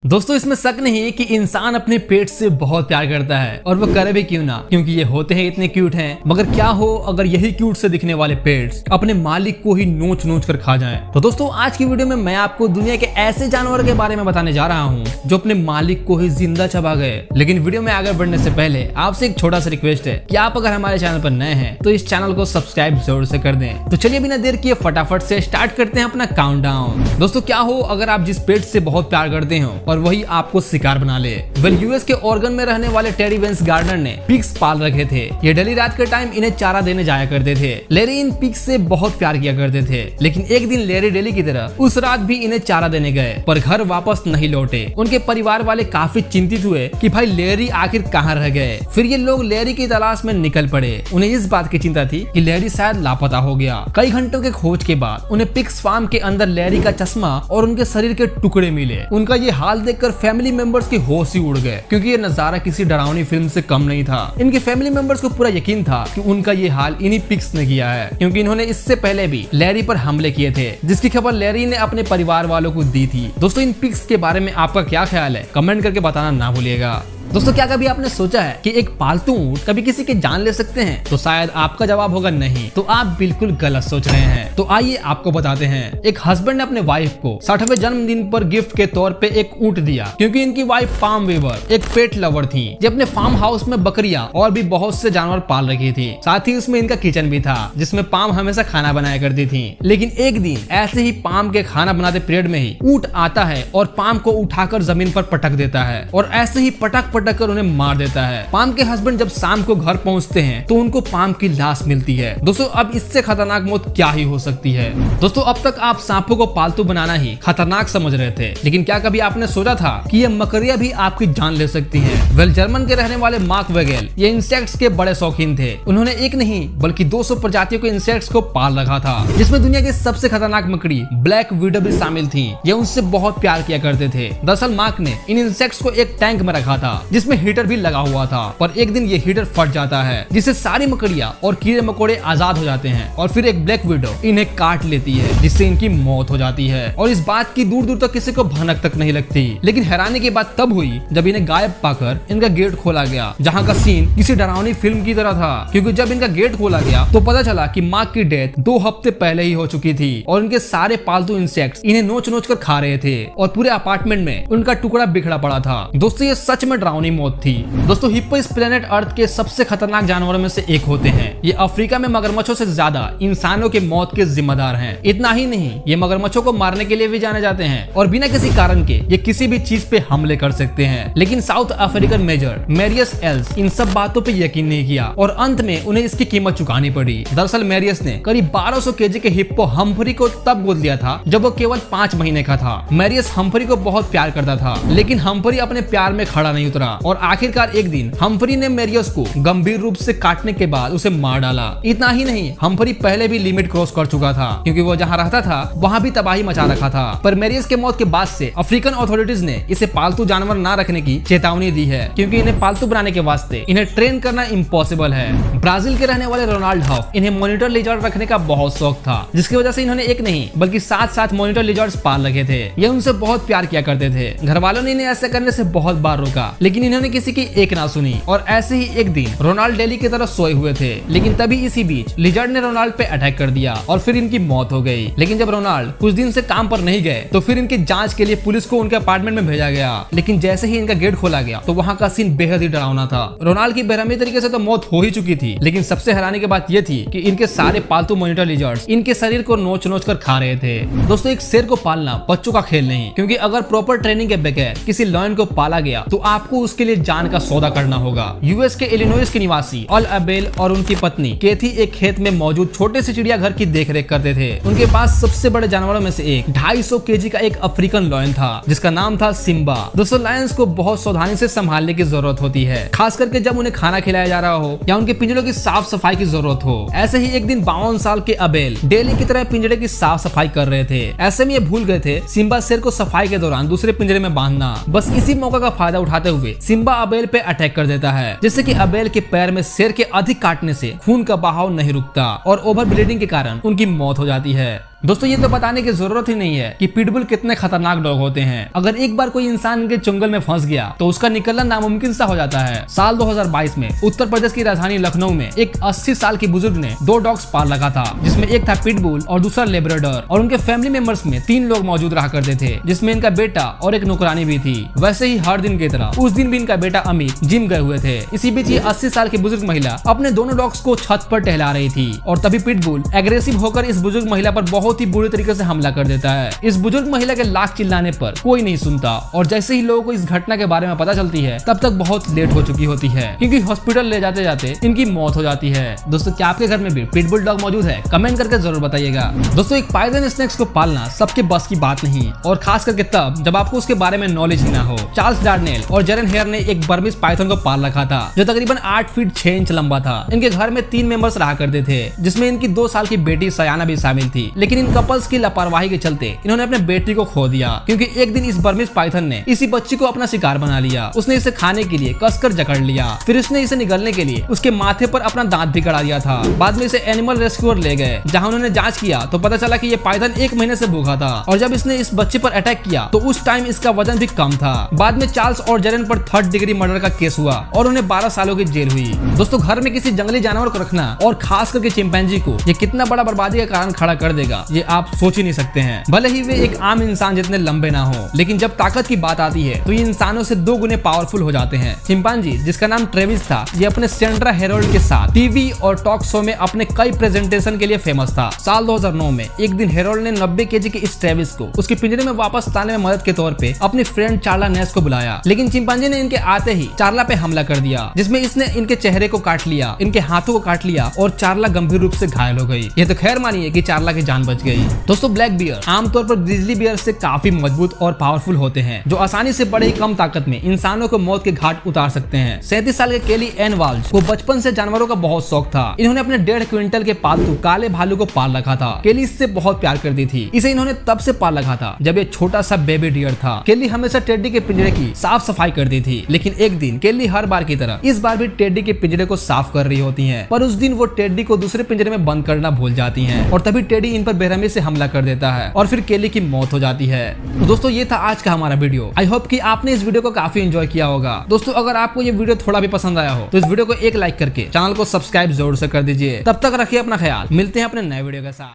दोस्तों इसमें शक नहीं है कि इंसान अपने पेट से बहुत प्यार करता है, और वो करे भी क्यों ना, क्योंकि ये होते हैं इतने क्यूट हैं। मगर क्या हो अगर यही क्यूट से दिखने वाले पेट्स अपने मालिक को ही नोच नोच कर खा जाएं। तो दोस्तों आज की वीडियो में मैं आपको दुनिया के ऐसे जानवर के बारे में बताने जा रहा हूँ जो अपने मालिक को ही जिंदा चबा गए। लेकिन वीडियो में आगे बढ़ने से पहले आपसे एक छोटा सा रिक्वेस्ट है कि आप अगर हमारे चैनल पर नए हैं तो इस चैनल को सब्सक्राइब जरूर से कर दें। तो चलिए बिना देर किए फटाफट से स्टार्ट करते हैं अपना काउंटडाउन। दोस्तों क्या हो अगर आप जिस पेट से बहुत प्यार करते हो और वही आपको शिकार बना ले। यूएस के ऑर्गन में रहने वाले टेरी वेंस गार्डनर ने पिग्स पाल रखे थे। ये डेली रात के टाइम इन्हें चारा देने जाया करते थे। लेरी इन पिग्स से बहुत प्यार किया करते थे, लेकिन एक दिन लेरी डेली की तरह उस रात भी इन्हें चारा देने गए पर घर वापस नहीं लौटे। उनके परिवार वाले काफी चिंतित हुए कि भाई लेरी आखिर कहाँ रह गए। फिर ये लोग लेरी की तलाश में निकल पड़े। उन्हें इस बात की चिंता थी कि लेरी शायद लापता हो गया। कई घंटों के खोज के बाद उन्हें पिग्स फार्म के अंदर लेरी का चश्मा और उनके शरीर के टुकड़े मिले। उनका ये हाल देखकर फैमिली मेंबर्स के होश ही उड़ गए, क्योंकि ये नजारा किसी डरावनी फिल्म से कम नहीं था। इनके फैमिली मेंबर्स को पूरा यकीन था कि उनका ये हाल इन्हीं पिग्स ने किया है, क्योंकि इन्होंने इससे पहले भी लेरी पर हमले किए थे, जिसकी खबर लेरी ने अपने परिवार वालों को दी थी। दोस्तों इन पिग्स के बारे में आपका क्या ख्याल है, कमेंट करके बताना ना भूलिएगा। दोस्तों क्या कभी आपने सोचा है कि एक पालतू ऊंट कभी किसी की जान ले सकते हैं? तो शायद आपका जवाब होगा नहीं। तो आप बिल्कुल गलत सोच रहे हैं। तो आइए आपको बताते हैं। एक हस्बैंड ने अपने वाइफ को 60वें जन्मदिन पर गिफ्ट के तौर पे एक ऊंट दिया, क्योंकि इनकी वाइफ फार्म वीवर एक पेट लवर थी जो अपने फार्म हाउस में बकरियां और भी बहुत से जानवर पाल रखी थी। साथ ही उसमें इनका किचन भी था, जिसमें पाम हमेशा खाना बनाया करती थी। लेकिन एक दिन ऐसे ही पाम के खाना बनाते पीरियड में ही ऊंट आता है और पाम को उठाकर जमीन पर पटक देता है, और ऐसे ही पटक कर उन्हें मार देता है। पाम के हस्बैंड जब शाम को घर पहुंचते हैं तो उनको पाम की लाश मिलती है। दोस्तों अब इससे खतरनाक मौत क्या ही हो सकती है। दोस्तों अब तक आप सांपों को पालतू बनाना ही खतरनाक समझ रहे थे, लेकिन क्या कभी आपने सोचा था कि ये मकड़ियां भी आपकी जान ले सकती हैं? जर्मन के रहने वाले मार्क वेगेल ये इंसेक्ट्स के बड़े शौकीन थे। उन्होंने एक नहीं बल्कि 200 प्रजातियों के इंसेक्ट्स को पाल रखा था, जिसमें दुनिया की सबसे खतरनाक मकड़ी ब्लैक विडो भी शामिल थी। ये उनसे बहुत प्यार किया करते थे। दरअसल मार्क ने इन इंसेक्ट्स को एक टैंक में रखा था जिसमें हीटर भी लगा हुआ था, पर एक दिन ये हीटर फट जाता है, जिससे सारी मकड़ियां और कीड़े मकोड़े आजाद हो जाते हैं, और फिर एक ब्लैक विडो इन्हें काट लेती है, जिससे इनकी मौत हो जाती है। और इस बात की दूर दूर तक किसी को भनक तक नहीं लगती। लेकिन हैरानी की बात तब हुई जब इन्हें गायब पाकर इनका गेट खोला गया, जहाँ का सीन किसी डरावनी फिल्म की तरह था। क्योंकि जब इनका गेट खोला गया तो पता चला कि मार्क की डेथ 2 हफ्ते पहले ही हो चुकी थी, और इनके सारे पालतू इंसेक्ट्स इन्हें नोच नोच कर खा रहे थे, और पूरे अपार्टमेंट में उनका टुकड़ा बिखरा पड़ा था। दोस्तों ये सच में डरावनी मौत थी। दोस्तों हिप्पो इस प्लेनेट अर्थ के सबसे खतरनाक जानवरों में से एक होते हैं। ये अफ्रीका में मगरमच्छों से ज्यादा इंसानों के मौत के जिम्मेदार हैं। इतना ही नहीं, ये मगरमच्छों को मारने के लिए भी जाने जाते हैं, और बिना किसी कारण के ये किसी भी चीज पे हमले कर सकते हैं। लेकिन south African major Marius Els इन सब बातों पे यकीन नहीं किया, और अंत में उन्हें इसकी कीमत चुकानी पड़ी। दरअसल मैरियस ने करीब 1200 केजी के हिप्पो हम्फ्री को तब गोद लिया था जब वो केवल 5 महीने का था। मैरियस हम्फ्री को बहुत प्यार करता था, लेकिन हम्फ्री अपने प्यार में खड़ा नहीं उतरा, और आखिरकार एक दिन हम्फ्री ने मैरियस को गंभीर रूप से काटने के बाद उसे मार डाला। इतना ही नहीं, हम्फ्री पहले भी लिमिट क्रॉस कर चुका था, क्योंकि वो जहाँ रहता था वहाँ भी तबाही मचा रखा था। पर मैरियस के मौत के बाद से अफ्रीकन अथॉरिटीज ने इसे पालतू जानवर ना रखने की चेतावनी दी है, क्योंकि इन्हें पालतू बनाने के वास्ते इन्हें ट्रेन करना इम्पॉसिबल है। ब्राजील के रहने वाले रोनाल्ड हफ इन्हें मॉनिटर लिजर्ड रखने का बहुत शौक था, जिसकी वजह से इन्होंने एक नहीं बल्कि 7 मॉनिटर लिजर्ड्स पाल रखे थे। ये उनसे बहुत प्यार किया करते थे। घर वालों ने इन्हें ऐसा करने से बहुत बार रोका, लेकिन इन्होंने किसी की एक ना सुनी, और ऐसे ही एक दिन रोनाल्ड डेली की तरह सोए हुए थे। लेकिन तभी इसी बीच लिजर्ड ने रोनाल्ड पे अटैक कर दिया, और फिर इनकी मौत हो गई। लेकिन जब रोनाल्ड कुछ दिन से काम पर नहीं गए तो फिर इनकी जांच के लिए पुलिस को उनके अपार्टमेंट में भेजा गया। लेकिन जैसे ही इनका गेट खोला गया तो वहाँ का सीन बेहद ही डरावना था। रोनाल्ड की बेरहमी तरीके से तो मौत हो ही चुकी थी, लेकिन सबसे हैरानी की बात यह थी कि इनके सारे पालतू मॉनिटर लिजर्ड्स इनके शरीर को नोच नोच कर खा रहे थे। दोस्तों एक शेर को पालना बच्चों का खेल नहीं, क्योंकि अगर प्रॉपर ट्रेनिंग के बगैर किसी लॉयन को पाला गया तो आपको उसके लिए जान का सौदा करना होगा। यूएस के इलिनॉइस के निवासी अल अबेल और उनकी पत्नी केथी एक खेत में मौजूद छोटे से चिड़ियाघर की देखरेख करते थे। उनके पास सबसे बड़े जानवरों में से एक 250 केजी का एक अफ्रीकन लॉयन था, जिसका नाम था सिम्बा। दोस्तों लायंस को बहुत सावधानी से संभालने की जरूरत होती है, खास करके जब उन्हें खाना खिलाया जा रहा हो या उनके पिंजरों की साफ सफाई की जरूरत हो। ऐसे ही एक दिन 52 साल के अबेल डेली की तरह पिंजरे की साफ सफाई कर रहे थे। ऐसे में ये भूल गए थे सिम्बा शेर को सफाई के दौरान दूसरे पिंजरे में बांधना। बस इसी मौका का फायदा उठाते हुए सिम्बा अबेल पे अटैक कर देता है, जिससे कि अबेल के पैर में शेर के अधिक काटने से खून का बहाव नहीं रुकता, और ओवर ब्लीडिंग के कारण उनकी मौत हो जाती है। दोस्तों ये तो बताने की जरूरत ही नहीं है कि पिटबुल कितने खतरनाक डॉग होते हैं। अगर एक बार कोई इंसान इनके चंगुल में फंस गया तो उसका निकलना नामुमकिन सा हो जाता है। साल 2022 में उत्तर प्रदेश की राजधानी लखनऊ में एक 80 साल के बुजुर्ग ने 2 डॉग्स पाल रखा था, जिसमें एक था पिटबुल और दूसरा लेब्राडोर, और उनके फैमिली मेंबर्स में 3 लोग मौजूद रहा करते थे, जिसमें इनका बेटा और एक नौकरानी भी थी। वैसे ही हर दिन की तरह उस दिन भी इनका बेटा अमित जिम गए हुए थे। इसी बीच ये 80 साल की बुजुर्ग महिला अपने दोनों डॉग्स को छत पर टहला रही थी और तभी पिटबुल एग्रेसिव होकर इस बुजुर्ग महिला पर बहुत ही बुरी तरीके से हमला कर देता है। इस बुजुर्ग महिला के लाख चिल्लाने पर कोई नहीं सुनता और जैसे ही लोगों को इस घटना के बारे में पता चलती है तब तक बहुत लेट हो चुकी होती है, क्योंकि हॉस्पिटल ले जाते जाते इनकी मौत हो जाती है। दोस्तों क्या आपके घर में भी पिटबुल डॉग मौजूद है? कमेंट करके जरूर बताइएगा। दोस्तों एक पाइथन स्नेक्स को पालना सबके बस की बात नहीं, और खास करके तब जब आपको उसके बारे में नॉलेज ही ना हो। चार्ल्स डार्नेल और जेरन हेयर ने एक बर्मिस पाइथन को पाल रखा था जो तकरीबन 8 फीट 6 इंच लंबा था। इनके घर में 3 मेंबर्स रहा करते थे, जिसमें इनकी 2 साल की बेटी सयाना भी शामिल थी। लेकिन इन कपल्स की लापरवाही के चलते इन्होंने अपने बेटी को खो दिया, क्योंकि एक दिन इस बर्मिस पाइथन ने इसी बच्ची को अपना शिकार बना लिया। उसने इसे खाने के लिए कसकर जकड़ लिया, फिर उसने इसे निगलने के लिए उसके माथे पर अपना दांत भी गड़ा दिया था। बाद में इसे एनिमल रेस्क्यूअर ले गए, जहां उन्होंने जांच किया तो पता चला कि ये पाइथन 1 महीने से भूखा था, और जब इसने इस बच्चे पर अटैक किया तो उस टाइम इसका वजन भी कम था। बाद में चार्ल्स और जेरन पर 3rd डिग्री मर्डर का केस हुआ और उन्हें 12 सालों की जेल हुई। दोस्तों घर में किसी जंगली जानवर को रखना, और खास करके चिंपैंजी को, ये कितना बड़ा बर्बादी का कारण खड़ा कर देगा ये आप सोच ही नहीं सकते हैं। भले ही वे एक आम इंसान जितने लंबे ना हो, लेकिन जब ताकत की बात आती है तो ये इंसानों से 2 गुने पावरफुल हो जाते हैं। चिंपैंजी जिसका नाम ट्रेविस था, ये अपने सेंड्रा हेरोल्ड के साथ टीवी और टॉक शो में अपने कई प्रेजेंटेशन के लिए फेमस था। साल 2009 में एक दिन हेरोल्ड ने 90 केजी के इस ट्रेविस को उसके पिंजरे में वापस लाने में मदद के तौर पे अपनी फ्रेंड चार्ला नेस को बुलाया, लेकिन चिंपैंजी ने इनके आते ही चार्ला पे हमला कर दिया, जिसमें इसने इनके चेहरे को काट लिया, इनके हाथों को काट लिया और चार्ला गंभीर रूप से घायल हो गई। ये तो खैर मानिए कि चार्ला की जान बच गई। दोस्तों ब्लैक बियर आमतौर पर ग्रिजली बियर से काफी मजबूत और पावरफुल होते हैं, जो आसानी से बड़े ही कम ताकत में इंसानों को मौत के घाट उतार सकते हैं। 37 साल के केली एन वाल्ज को बचपन से जानवरों का बहुत शौक था। इन्होंने अपने 1.5 क्विंटल के पालतू काले भालू को पाल रखा था। केली इससे बहुत प्यार करती थी। इसे इन्होंने तब से पाल रखा था जब ये छोटा सा बेबी डियर था। केली हमेशा टेडी के पिंजरे की साफ सफाई करती थी, लेकिन एक दिन केली हर बार की तरह इस बार भी टेडी के पिंजरे को साफ कर रही होती हैं, पर उस दिन वो टेडी को दूसरे पिंजरे में बंद करना भूल जाती हैं, और तभी टेडी इन पर बेरहमी से हमला कर देता है और फिर केली की मौत हो जाती है। तो दोस्तों ये था आज का हमारा वीडियो। आई होप कि आपने इस वीडियो को काफी एंजॉय किया होगा। दोस्तों अगर आपको ये वीडियो थोड़ा भी पसंद आया हो तो इस वीडियो को एक लाइक करके चैनल को सब्सक्राइब जरूर से कर दीजिए। तब तक रखिए अपना ख्याल, मिलते हैं अपने नए वीडियो के साथ।